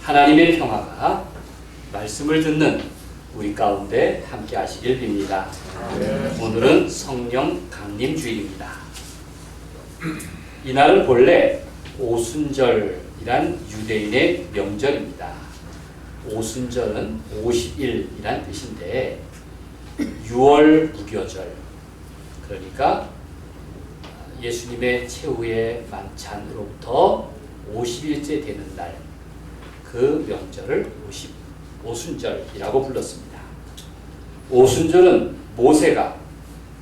하나님의 평화가 말씀을 듣는 우리 가운데 함께 하시길 빕니다. 오늘은 성령 강림 주일입니다. 이날은 본래 오순절이란 유대인의 명절입니다. 오순절은 50일이란 뜻인데 6월 무교절, 그러니까 예수님의 최후의 만찬으로부터 50일째 되는 날, 그 명절을 오순절이라고 불렀습니다. 오순절은 모세가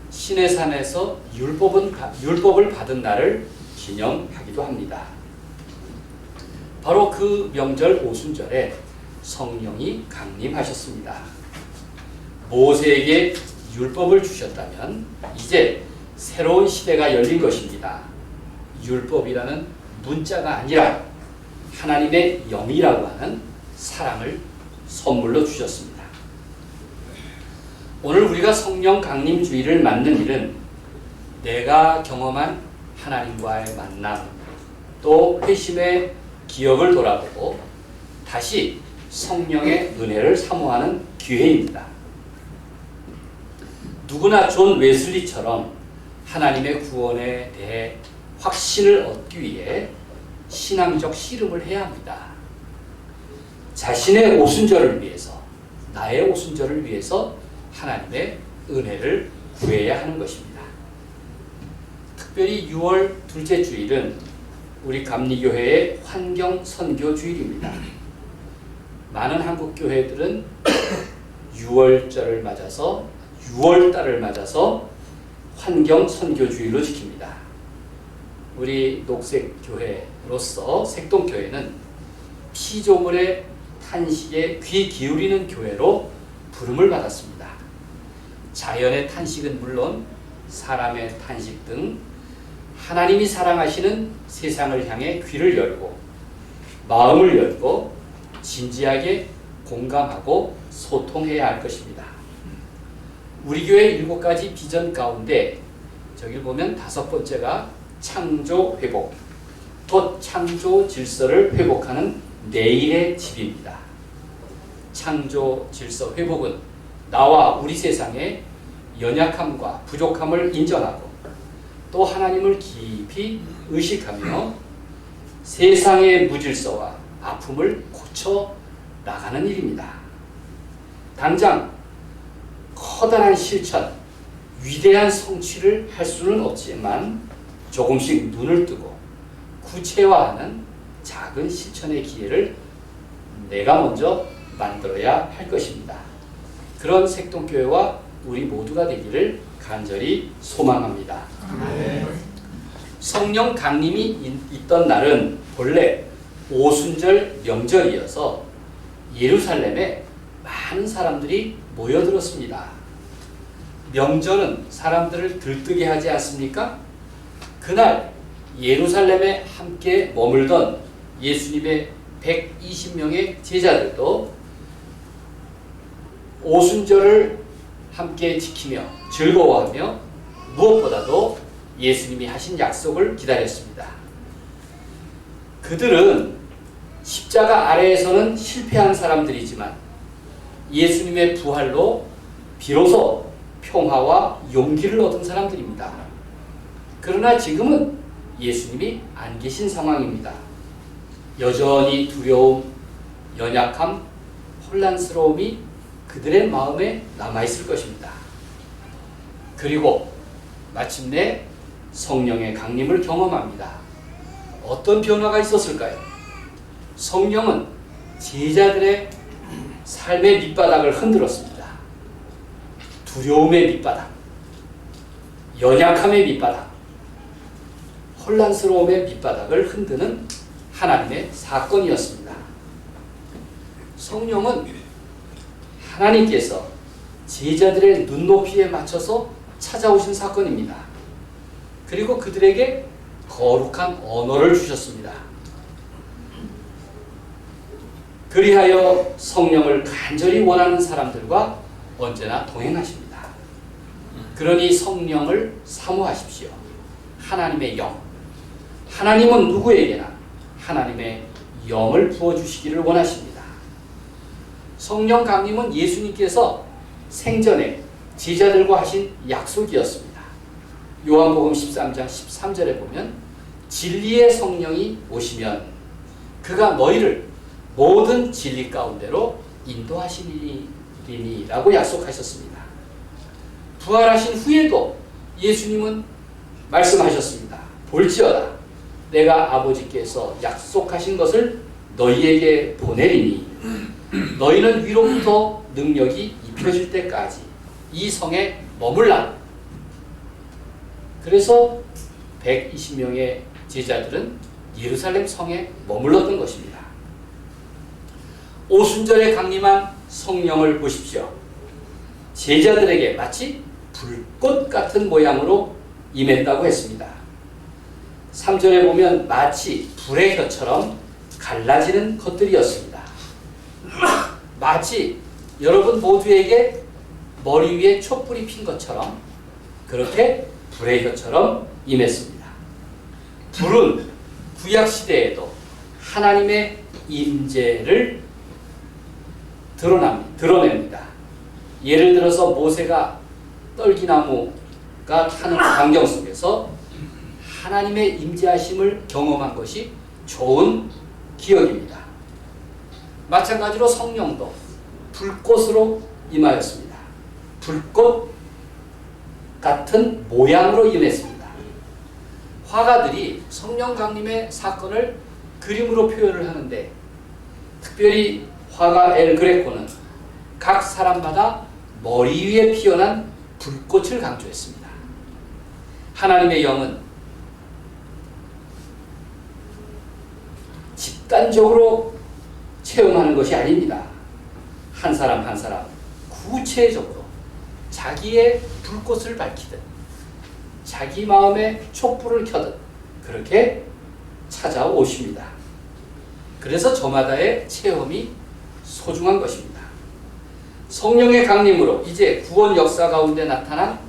시내산에서 율법을 받은 날을 기념하기도 합니다. 바로 그 명절 오순절에 성령이 강림하셨습니다. 모세에게 율법을 주셨다면 이제 새로운 시대가 열린 것입니다. 율법이라는 문자가 아니라 하나님의 영이라고 하는 사랑을 선물로 주셨습니다. 오늘 우리가 성령 강림 주일을 맞는 일은 내가 경험한 하나님과의 만남, 또 회심의 기억을 돌아보고 다시 성령의 은혜를 사모하는 기회입니다. 누구나 존 웨슬리처럼 하나님의 구원에 대해 확신을 얻기 위해 신앙적 씨름을 해야 합니다. 자신의 오순절을 위해서, 나의 오순절을 위해서 하나님의 은혜를 구해야 하는 것입니다. 특별히 6월 둘째 주일은 우리 감리교회의 환경선교 주일입니다. 많은 한국 교회들은 6월절을 맞아서 6월달을 맞아서 환경선교주일로 지킵니다. 우리 녹색교회로서 색동교회는 피조물의 탄식에 귀 기울이는 교회로 부름을 받았습니다. 자연의 탄식은 물론 사람의 탄식 등 하나님이 사랑하시는 세상을 향해 귀를 열고 마음을 열고 진지하게 공감하고 소통해야 할 것입니다. 우리 교회 7가지 비전 가운데 저기 보면 5번째가 창조 회복, 곧 창조 질서를 회복하는 내일의 집입니다. 창조 질서 회복은 나와 우리 세상의 연약함과 부족함을 인정하고 또 하나님을 깊이 의식하며 세상의 무질서와 아픔을 고쳐 나가는 일입니다. 당장 커다란 실천, 위대한 성취를 할 수는 없지만 조금씩 눈을 뜨고 구체화하는 작은 실천의 기회를 내가 먼저 만들어야 할 것입니다. 그런 색동교회와 우리 모두가 되기를 간절히 소망합니다. 성령 강림이 있던 날은 본래 오순절 명절이어서 예루살렘에 많은 사람들이 모여들었습니다. 명절은 사람들을 들뜨게 하지 않습니까? 그날 예루살렘에 함께 머물던 예수님의 120명의 제자들도 오순절을 함께 지키며 즐거워하며 무엇보다도 예수님이 하신 약속을 기다렸습니다. 그들은 십자가 아래에서는 실패한 사람들이지만 예수님의 부활로 비로소 평화와 용기를 얻은 사람들입니다. 그러나 지금은 예수님이 안 계신 상황입니다. 여전히 두려움, 연약함, 혼란스러움이 그들의 마음에 남아있을 것입니다. 그리고 마침내 성령의 강림을 경험합니다. 어떤 변화가 있었을까요? 성령은 제자들의 삶의 밑바닥을 흔들었습니다. 두려움의 밑바닥, 연약함의 밑바닥, 혼란스러움의 밑바닥을 흔드는 하나님의 사건이었습니다. 성령은 하나님께서 제자들의 눈높이에 맞춰서 찾아오신 사건입니다. 그리고 그들에게 거룩한 언어를 주셨습니다. 그리하여 성령을 간절히 원하는 사람들과 언제나 동행하십니다. 그러니 성령을 사모하십시오. 하나님의 영. 하나님은 누구에게나 하나님의 영을 부어주시기를 원하십니다. 성령 강림은 예수님께서 생전에 제자들과 하신 약속이었습니다. 요한복음 13장 13절에 보면 진리의 성령이 오시면 그가 너희를 모든 진리 가운데로 인도하시리니 라고 약속하셨습니다. 부활하신 후에도 예수님은 말씀하셨습니다. 볼지어다 내가 아버지께서 약속하신 것을 너희에게 보내리니 너희는 위로부터 능력이 입혀질 때까지 이 성에 머물라. 그래서 120명의 제자들은 예루살렘 성에 머물렀던 것입니다. 오순절에 강림한 성령을 보십시오. 제자들에게 마치 불꽃 같은 모양으로 임했다고 했습니다. 3절에 보면 마치 불의 혀처럼 갈라지는 것들이었습니다. 마치 여러분 모두에게 머리 위에 촛불이 핀 것처럼 그렇게 불의 혀처럼 임했습니다. 불은 구약시대에도 하나님의 임재를 드러냅니다. 예를 들어서 모세가 떨기나무가 타는 광경 속에서 하나님의 임재하심을 경험한 것이 좋은 기억입니다. 마찬가지로 성령도 불꽃으로 임하였습니다. 불꽃 같은 모양으로 임했습니다. 화가들이 성령 강림의 사건을 그림으로 표현을 하는데 특별히 화가 엘 그레코는 각 사람마다 머리 위에 피어난 불꽃을 강조했습니다. 하나님의 영은 집단적으로 체험하는 것이 아닙니다. 한 사람 한 사람 구체적으로 자기의 불꽃을 밝히듯 자기 마음에 촛불을 켜듯 그렇게 찾아오십니다. 그래서 저마다의 체험이 소중한 것입니다. 성령의 강림으로 이제 구원 역사 가운데 나타난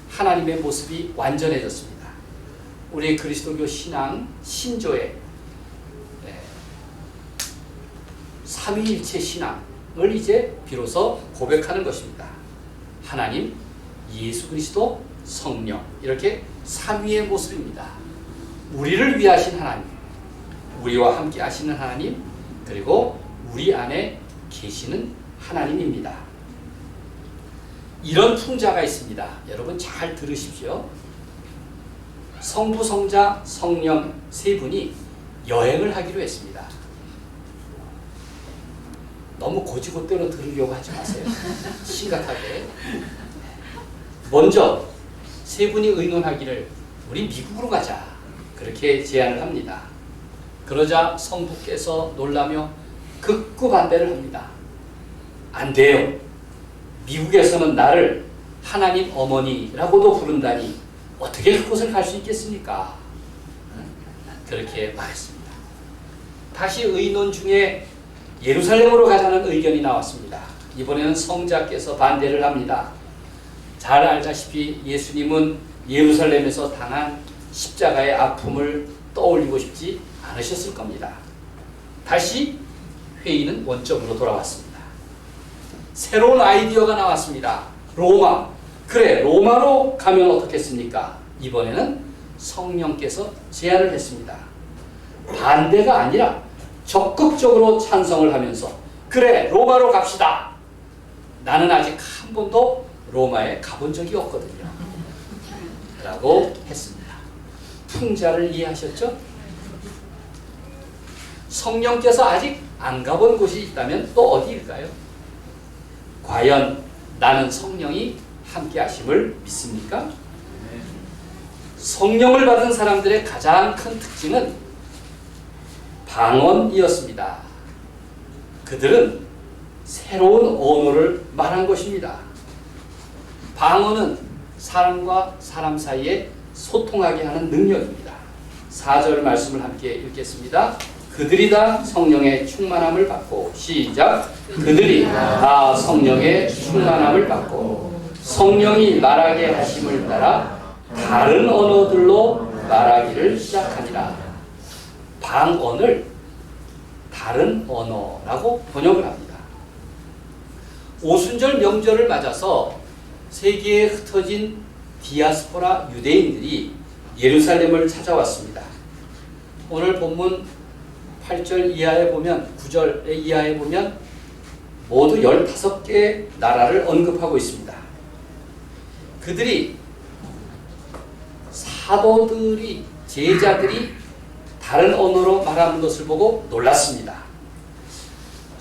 하나님의 모습이 완전해졌습니다. 우리 그리스도교 신앙 신조의 삼위일체 신앙을 이제 비로소 고백하는 것입니다. 하나님, 예수 그리스도, 성령 이렇게 삼위의 모습입니다. 우리를 위하신 하나님, 우리와 함께 하시는 하나님, 그리고 우리 안에 계시는 하나님입니다. 이런 풍자가 있습니다. 여러분 잘 들으십시오. 성부, 성자, 성령 세 분이 여행을 하기로 했습니다. 너무 고지고대로 들으려고 하지 마세요. 심각하게. 먼저 세 분이 의논하기를 우리 미국으로 가자. 그렇게 제안을 합니다. 그러자 성부께서 놀라며 극구 반대를 합니다. 안 돼요. 미국에서는 나를 하나님 어머니라고도 부른다니 어떻게 그곳을 갈 수 있겠습니까? 그렇게 말했습니다. 다시 의논 중에 예루살렘으로 가자는 의견이 나왔습니다. 이번에는 성자께서 반대를 합니다. 잘 알다시피 예수님은 예루살렘에서 당한 십자가의 아픔을 떠올리고 싶지 않으셨을 겁니다. 다시 회의는 원점으로 돌아왔습니다. 새로운 아이디어가 나왔습니다. 로마. 그래, 로마로 가면 어떻겠습니까? 이번에는 성령께서 제안을 했습니다. 반대가 아니라 적극적으로 찬성을 하면서 그래, 로마로 갑시다. 나는 아직 한 번도 로마에 가본 적이 없거든요. 라고 했습니다. 풍자를 이해하셨죠? 성령께서 아직 안 가본 곳이 있다면 또 어디일까요? 과연 나는 성령이 함께 하심을 믿습니까? 성령을 받은 사람들의 가장 큰 특징은 방언이었습니다. 그들은 새로운 언어를 말한 것입니다. 방언은 사람과 사람 사이에 소통하게 하는 능력입니다. 4절 말씀을 함께 읽겠습니다. 그들이 다 성령의 충만함을 받고 시작. 그들이 다 성령의 충만함을 받고 성령이 말하게 하심을 따라 다른 언어들로 말하기를 시작하니라. 방언을 다른 언어라고 번역을 합니다. 오순절 명절을 맞아서 세계에 흩어진 디아스포라 유대인들이 예루살렘을 찾아왔습니다. 오늘 본문 8절 이하에 보면 9절 이하에 보면 모두 15개의 나라를 언급하고 있습니다. 그들이 사도들이 제자들이 다른 언어로 말하는 것을 보고 놀랐습니다.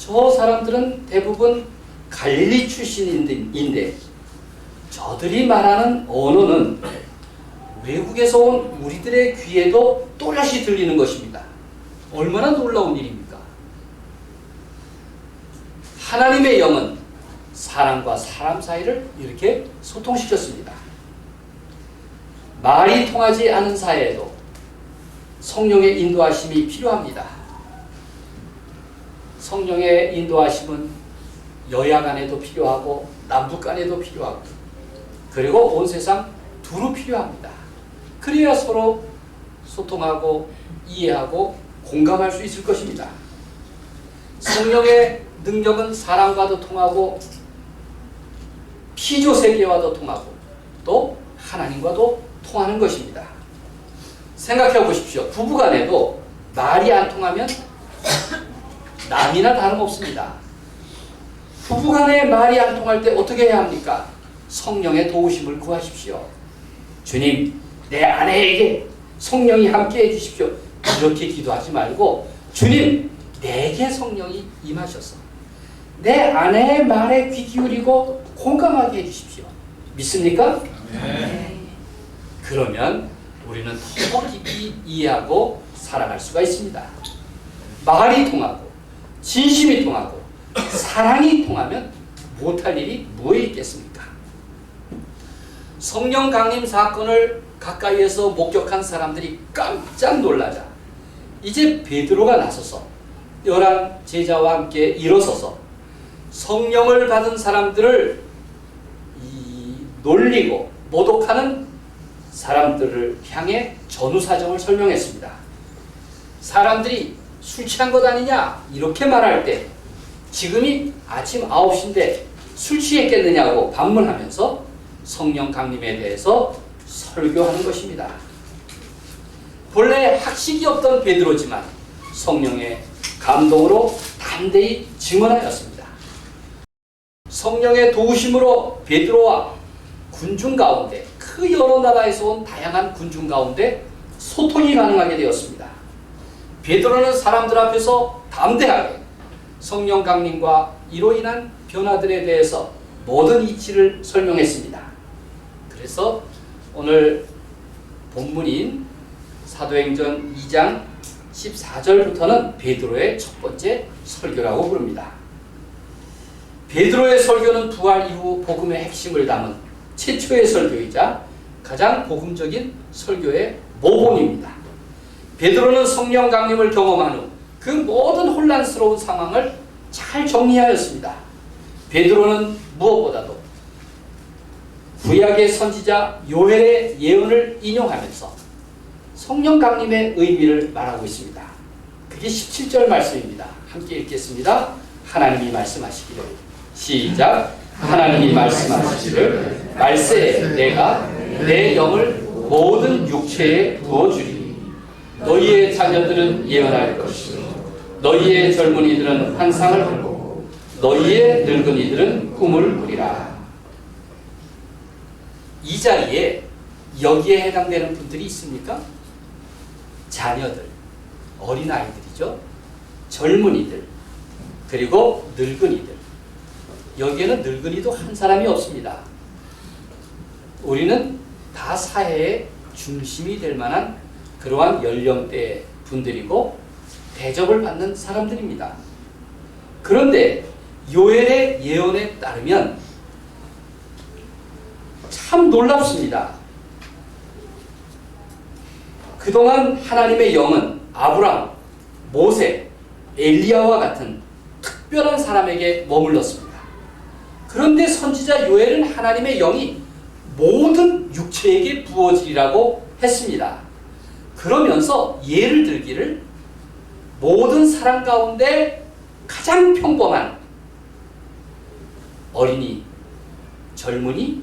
저 사람들은 대부분 갈릴리 출신인데 저들이 말하는 언어는 외국에서 온 우리들의 귀에도 또렷이 들리는 것입니다. 얼마나 놀라운 일입니까? 하나님의 영은 사람과 사람 사이를 이렇게 소통시켰습니다. 말이 통하지 않은 사이에도 성령의 인도하심이 필요합니다. 성령의 인도하심은 여야 간에도 필요하고 남북 간에도 필요하고 그리고 온 세상 두루 필요합니다. 그래야 서로 소통하고 이해하고 공감할 수 있을 것입니다. 성령의 능력은 사람과도 통하고 피조세계와도 통하고 또 하나님과도 통하는 것입니다. 생각해 보십시오. 부부간에도 말이 안 통하면 남이나 다름없습니다. 부부간에 말이 안 통할 때 어떻게 해야 합니까? 성령의 도우심을 구하십시오. 주님, 내 아내에게 성령이 함께 해주십시오. 이렇게 기도하지 말고 주님, 내게 성령이 임하셔서 내 아내의 말에 귀 기울이고 공감하게 해주십시오. 믿습니까? 네. 그러면 우리는 더 깊이 이해하고 살아갈 수가 있습니다. 말이 통하고 진심이 통하고 사랑이 통하면 못할 일이 무엇이 있겠습니까? 성령 강림 사건을 가까이에서 목격한 사람들이 깜짝 놀라자 이제 베드로가 나서서 11 제자와 함께 일어서서 성령을 받은 사람들을 놀리고 모독하는 사람들을 향해 전후사정을 설명했습니다. 사람들이 술 취한 것 아니냐 이렇게 말할 때 지금이 아침 9시인데 술 취했겠느냐고 반문하면서 성령 강림에 대해서 설교하는 것입니다. 본래 학식이 없던 베드로지만 성령의 감동으로 담대히 증언하였습니다. 성령의 도우심으로 베드로와 군중 가운데 그 여러 나라에서 온 다양한 군중 가운데 소통이 가능하게 되었습니다. 베드로는 사람들 앞에서 담대하게 성령 강림과 이로 인한 변화들에 대해서 모든 이치를 설명했습니다. 그래서 오늘 본문인 사도행전 2장 14절부터는 베드로의 첫 번째 설교라고 부릅니다. 베드로의 설교는 부활 이후 복음의 핵심을 담은 최초의 설교이자 가장 복음적인 설교의 모범입니다. 베드로는 성령 강림을 경험한 후 그 모든 혼란스러운 상황을 잘 정리하였습니다. 베드로는 무엇보다도 구약의 선지자 요엘의 예언을 인용하면서 성령 강림의 의미를 말하고 있습니다. 그게 17절 말씀입니다. 함께 읽겠습니다. 하나님이 말씀하시기를 시작. 하나님이 말씀하시기를 말세에 내가 내 영을 모든 육체에 부어주리니 너희의 자녀들은 예언할 것이요 너희의 젊은이들은 환상을 보고 너희의 늙은이들은 꿈을 꾸리라. 이 자리에 여기에 해당되는 분들이 있습니까? 자녀들, 어린아이들이죠. 젊은이들, 그리고 늙은이들. 여기에는 늙은이도 한 사람이 없습니다. 우리는 다 사회의 중심이 될 만한 그러한 연령대의 분들이고 대접을 받는 사람들입니다. 그런데 요엘의 예언에 따르면 참 놀랍습니다. 그동안 하나님의 영은 아브람, 모세, 엘리야와 같은 특별한 사람에게 머물렀습니다. 그런데 선지자 요엘은 하나님의 영이 모든 육체에게 부어지리라고 했습니다. 그러면서 예를 들기를 모든 사람 가운데 가장 평범한 어린이, 젊은이,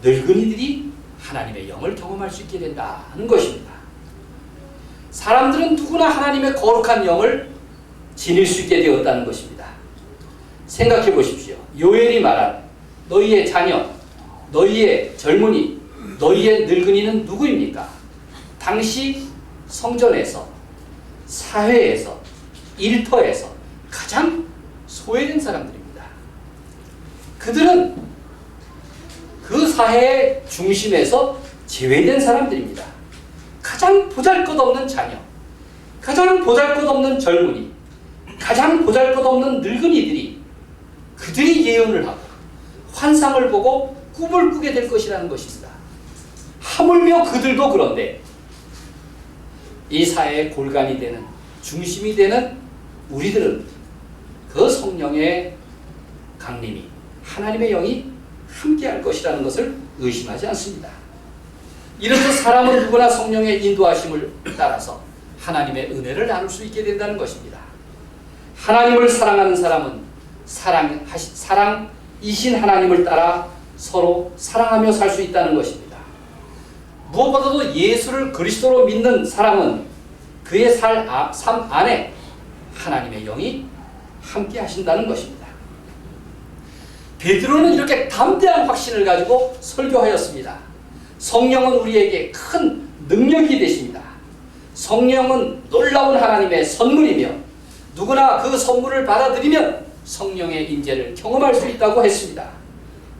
늙은이들이 하나님의 영을 경험할 수 있게 된다는 것입니다. 사람들은 누구나 하나님의 거룩한 영을 지닐 수 있게 되었다는 것입니다. 생각해 보십시오. 요엘이 말한 너희의 자녀, 너희의 젊은이, 너희의 늙은이는 누구입니까? 당시 성전에서, 사회에서, 일터에서 가장 소외된 사람들입니다. 그들은 그 사회의 중심에서 제외된 사람들입니다. 가장 보잘것없는 자녀, 가장 보잘것없는 젊은이, 가장 보잘것없는 늙은이들이 그들이 예언을 하고 환상을 보고 꿈을 꾸게 될 것이라는 것입니다. 하물며 그들도 그런데 이 사회의 골간이 되는, 중심이 되는 우리들은 그 성령의 강림이, 하나님의 영이 함께할 것이라는 것을 의심하지 않습니다. 이렇듯 사람은 누구나 성령의 인도하심을 따라서 하나님의 은혜를 나눌 수 있게 된다는 것입니다. 하나님을 사랑하는 사람은 사랑이신 하나님을 따라 서로 사랑하며 살 수 있다는 것입니다. 무엇보다도 예수를 그리스도로 믿는 사람은 그의 삶 안에 하나님의 영이 함께 하신다는 것입니다. 베드로는 이렇게 담대한 확신을 가지고 설교하였습니다. 성령은 우리에게 큰 능력이 되십니다. 성령은 놀라운 하나님의 선물이며 누구나 그 선물을 받아들이면 성령의 임재를 경험할 수 있다고 했습니다.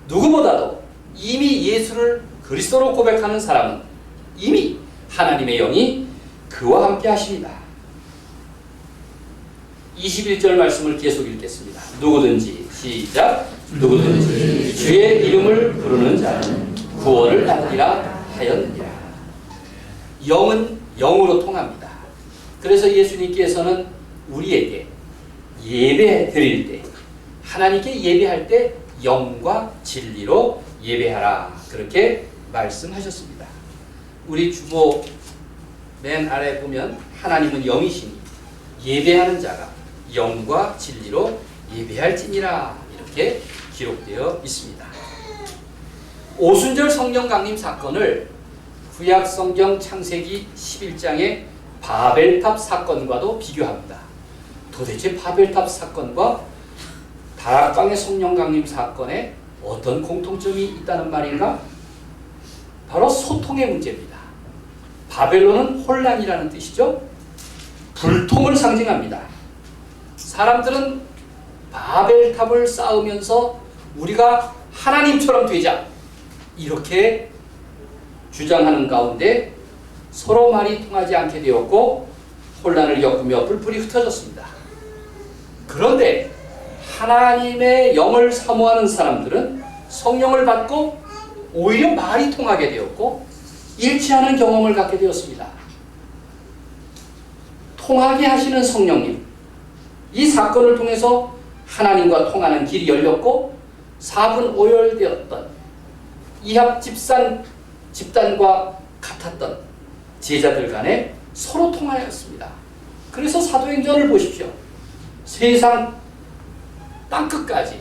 누구보다도 이미 예수를 그리스도로 고백하는 사람은 이미 하나님의 영이 그와 함께 하십니다. 21절 말씀을 계속 읽겠습니다. 누구든지 시작. 누구든지 주의 이름을 부르는 자는 구원을 받으리라 하였느니라. 영은 영으로 통합니다. 그래서 예수님께서는 우리에게 예배 드릴 때, 하나님께 예배할 때 영과 진리로 예배하라, 그렇게 말씀하셨습니다. 우리 주보 맨 아래 보면 하나님은 영이시니 예배하는 자가 영과 진리로 예배할지니라, 이렇게 기록되어 있습니다. 오순절 성령 강림 사건을 구약 성경 창세기 11장의 바벨탑 사건과도 비교합니다. 도대체 바벨탑 사건과 다락방의 성령 강림 사건에 어떤 공통점이 있다는 말인가? 바로 소통의 문제입니다. 바벨론은 혼란이라는 뜻이죠. 불통을 상징합니다. 사람들은 바벨탑을 쌓으면서 우리가 하나님처럼 되자, 이렇게 주장하는 가운데 서로 말이 통하지 않게 되었고 혼란을 겪으며 뿔뿔이 흩어졌습니다. 그런데 하나님의 영을 사모하는 사람들은 성령을 받고 오히려 말이 통하게 되었고 일치하는 경험을 갖게 되었습니다. 통하게 하시는 성령님, 이 사건을 통해서 하나님과 통하는 길이 열렸고 사분오열되었던 이합 집단과 같았던 제자들 간에 서로 통하였습니다. 그래서 사도행전을 보십시오. 세상 땅끝까지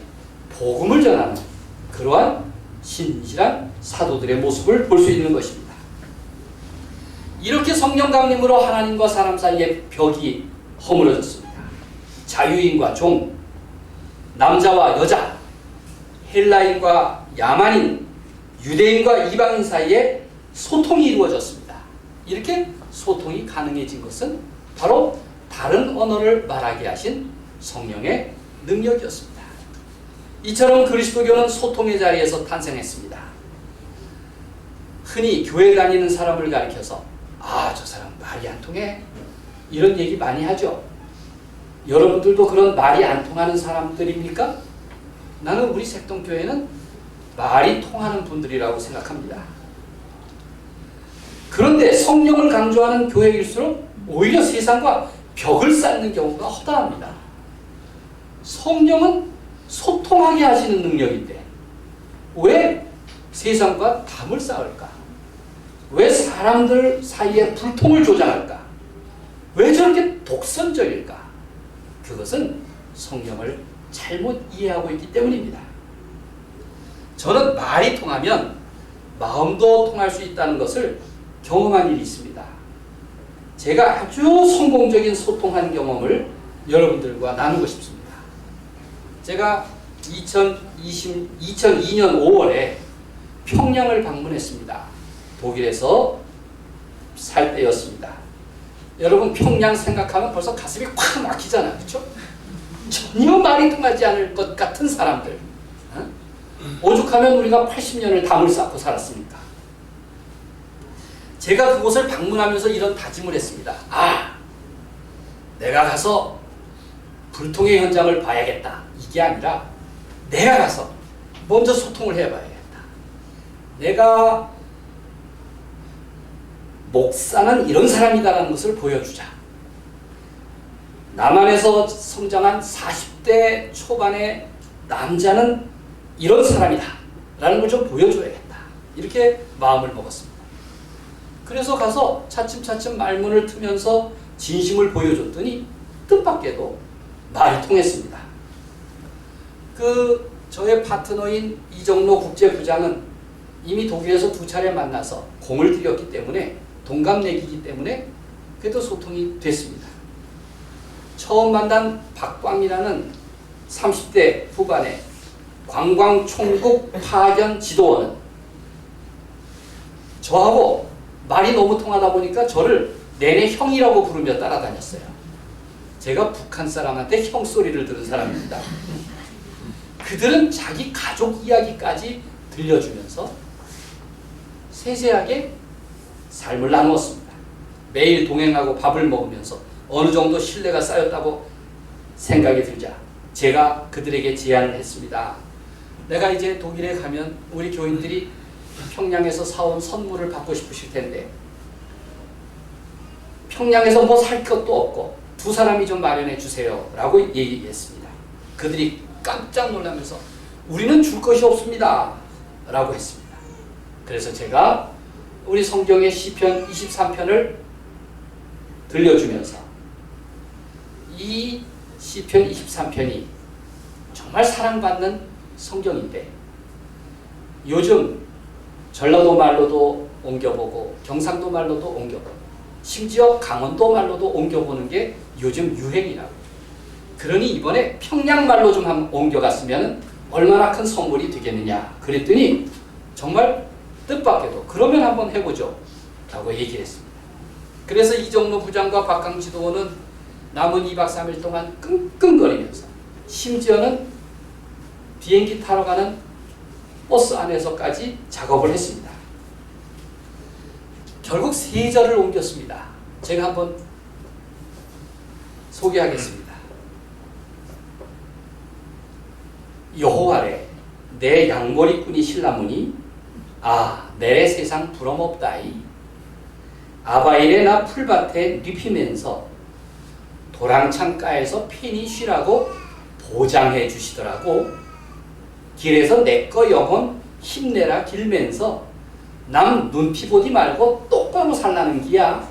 복음을 전하는 그러한 신실한 사도들의 모습을 볼 수 있는 것입니다. 이렇게 성령 강림으로 하나님과 사람 사이의 벽이 허물어졌습니다. 자유인과 종, 남자와 여자, 헬라인과 야만인, 유대인과 이방인 사이에 소통이 이루어졌습니다. 이렇게 소통이 가능해진 것은 바로 다른 언어를 말하게 하신 성령의 능력이었습니다. 이처럼 그리스도교는 소통의 자리에서 탄생했습니다. 흔히 교회 다니는 사람을 가리켜서 저 사람 말이 안 통해, 이런 얘기 많이 하죠. 여러분들도 그런 말이 안 통하는 사람들입니까? 나는 우리 색동교회는 말이 통하는 분들이라고 생각합니다. 그런데 성령을 강조하는 교회일수록 오히려 세상과 벽을 쌓는 경우가 허다합니다. 성령은 소통하게 하시는 능력인데 왜 세상과 담을 쌓을까? 왜 사람들 사이에 불통을 조장할까? 왜 저렇게 독선적일까? 그것은 성령을 잘못 이해하고 있기 때문입니다. 저는 말이 통하면 마음도 통할 수 있다는 것을 경험한 일이 있습니다. 제가 아주 성공적인 소통한 경험을 여러분들과 나누고 싶습니다. 제가 2002년 5월에 평양을 방문했습니다. 독일에서 살 때였습니다. 여러분 평양 생각하면 벌써 가슴이 콱 막히잖아요. 그렇죠? 전혀 말이 통하지 않을 것 같은 사람들. 오죽하면 우리가 80년을 담을 쌓고 살았습니까? 제가 그곳을 방문하면서 이런 다짐을 했습니다. 내가 가서 불통의 현장을 봐야겠다. 이게 아니라 내가 가서 먼저 소통을 해봐야겠다. 내가 목사는 이런 사람이다라는 것을 보여주자. 남한에서 성장한 40대 초반의 남자는 이런 사람이다 라는 걸 좀 보여줘야겠다. 이렇게 마음을 먹었습니다. 그래서 가서 차츰차츰 말문을 트면서 진심을 보여줬더니 뜻밖에도 말이 통했습니다. 저의 파트너인 이정로 국제부장은 이미 독일에서 2차례 만나서 공을 들였기 때문에 동갑내기이기 때문에 그래도 소통이 됐습니다. 처음 만난 박광이라는 30대 후반의 관광총국 파견 지도원은 저하고 말이 너무 통하다 보니까 저를 내내 형이라고 부르며 따라다녔어요. 제가 북한 사람한테 형 소리를 들은 사람입니다. 그들은 자기 가족 이야기까지 들려주면서 세세하게 삶을 나누었습니다. 매일 동행하고 밥을 먹으면서 어느 정도 신뢰가 쌓였다고 생각이 들자 제가 그들에게 제안을 했습니다. 내가 이제 독일에 가면 우리 교인들이 평양에서 사온 선물을 받고 싶으실 텐데 평양에서 뭐 살 것도 없고 2사람이 좀 마련해 주세요 라고 얘기했습니다. 그들이 깜짝 놀라면서 우리는 줄 것이 없습니다 라고 했습니다. 그래서 제가 우리 성경의 시편 23편을 들려주면서 이 시편 23편이 정말 사랑받는 성경인데 요즘 전라도 말로도 옮겨보고 경상도 말로도 옮겨보고 심지어 강원도 말로도 옮겨보는 게 요즘 유행이라고. 그러니 이번에 평양 말로 좀 한번 옮겨갔으면 얼마나 큰 선물이 되겠느냐 그랬더니 정말 뜻밖에도 그러면 한번 해보죠 라고 얘기를 했습니다. 그래서 이정로 부장과 박강 지도원은 남은 2박 3일 동안 끙끙거리면서 심지어는 비행기 타러 가는 버스 안에서까지 작업을 했습니다. 결국 3절을 옮겼습니다. 제가 한번 소개하겠습니다. 여호와래 내 양머리꾼이 신라무니 내래 세상 부럼없다이 아바일에 나 풀밭에 눕히면서 도랑창가에서 편히 쉬라고 보장해 주시더라고. 길에서 내꺼 영혼 힘내라 길면서 남 눈피 보지 말고 똑바로 살라는 기야.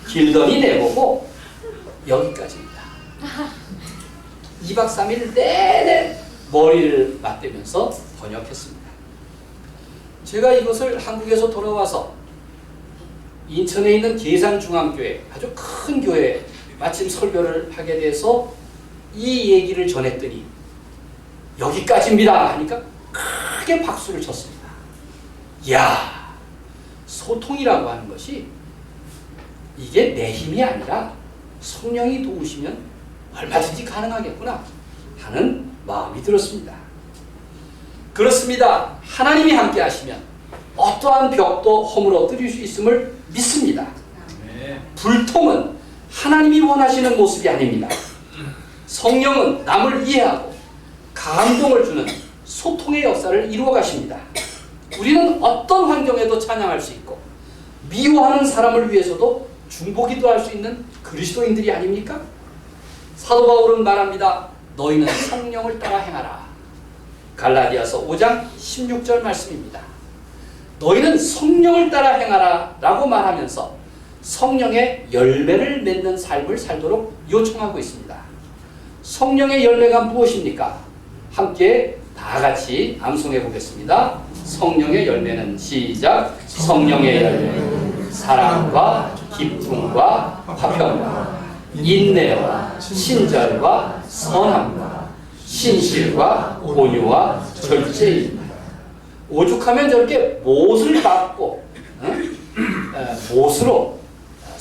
길더니 내보고 여기까지입니다. 2박 3일 내내 머리를 맞대면서 번역했습니다. 제가 이것을 한국에서 돌아와서 인천에 있는 계산중앙교회 아주 큰 교회에 마침 설교를 하게 돼서 이 얘기를 전했더니 여기까지입니다 하니까 크게 박수를 쳤습니다. 이야, 소통이라고 하는 것이 이게 내 힘이 아니라 성령이 도우시면 얼마든지 가능하겠구나 하는 마음이 들었습니다. 그렇습니다. 하나님이 함께 하시면 어떠한 벽도 허물어뜨릴 수 있음을 믿습니다. 불통은 하나님이 원하시는 모습이 아닙니다. 성령은 남을 이해하고 감동을 주는 소통의 역사를 이루어 가십니다. 우리는 어떤 환경에도 찬양할 수 있고 미워하는 사람을 위해서도 중보기도 할 수 있는 그리스도인들이 아닙니까? 사도 바울은 말합니다. 너희는 성령을 따라 행하라. 갈라디아서 5장 16절 말씀입니다. 너희는 성령을 따라 행하라 라고 말하면서 성령의 열매를 맺는 삶을 살도록 요청하고 있습니다. 성령의 열매가 무엇입니까? 함께 다 같이 암송해 보겠습니다. 성령의 열매는 시작. 성령의 열매는 사랑과 기쁨과 화평과 인내와 친절과 선함과 신실과 온유와 절제입니다. 오죽하면 저렇게 못을 받고 못으로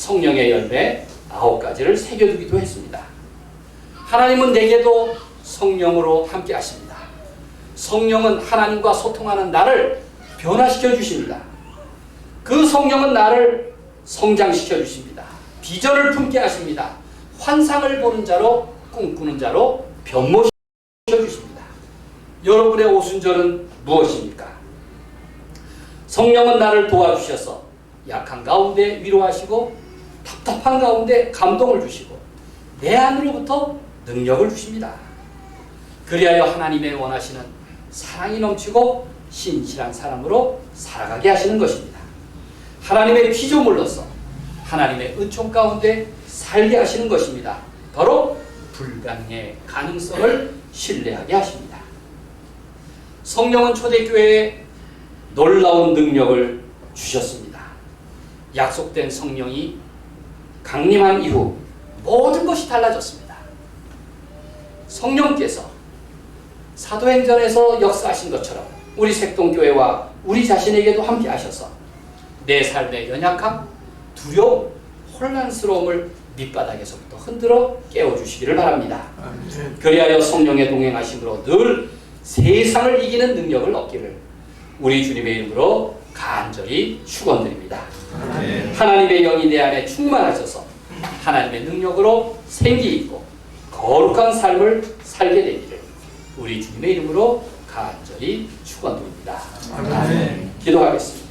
성령의 열매 9가지를 새겨두기도 했습니다. 하나님은 내게도 성령으로 함께 하십니다. 성령은 하나님과 소통하는 나를 변화시켜 주십니다. 그 성령은 나를 성장시켜 주십니다. 비전을 품게 하십니다. 환상을 보는 자로, 꿈꾸는 자로 변모시켜 주십니다. 여러분의 오순절은 무엇입니까? 성령은 나를 도와주셔서 약한 가운데 위로하시고 답답한 가운데 감동을 주시고 내 안으로부터 능력을 주십니다. 그리하여 하나님의 원하시는 사랑이 넘치고 신실한 사람으로 살아가게 하시는 것입니다. 하나님의 피조물로서 하나님의 은총 가운데 살게 하시는 것입니다. 바로 불가능의 가능성을 신뢰하게 하십니다. 성령은 초대교회에 놀라운 능력을 주셨습니다. 약속된 성령이 강림한 이후 모든 것이 달라졌습니다. 성령께서 사도행전에서 역사하신 것처럼 우리 색동교회와 우리 자신에게도 함께 하셔서 내 삶의 연약함, 두려움, 혼란스러움을 밑바닥에서부터 흔들어 깨워주시기를 바랍니다. 그리하여 성령의 동행하심으로 늘 세상을 이기는 능력을 얻기를 우리 주님의 이름으로 간절히 축원드립니다. 하나님의 영이 내 안에 충만하셔서 하나님의 능력으로 생기 있고 거룩한 삶을 살게 되기를 우리 주님의 이름으로 간절히 축원드립니다. 기도하겠습니다.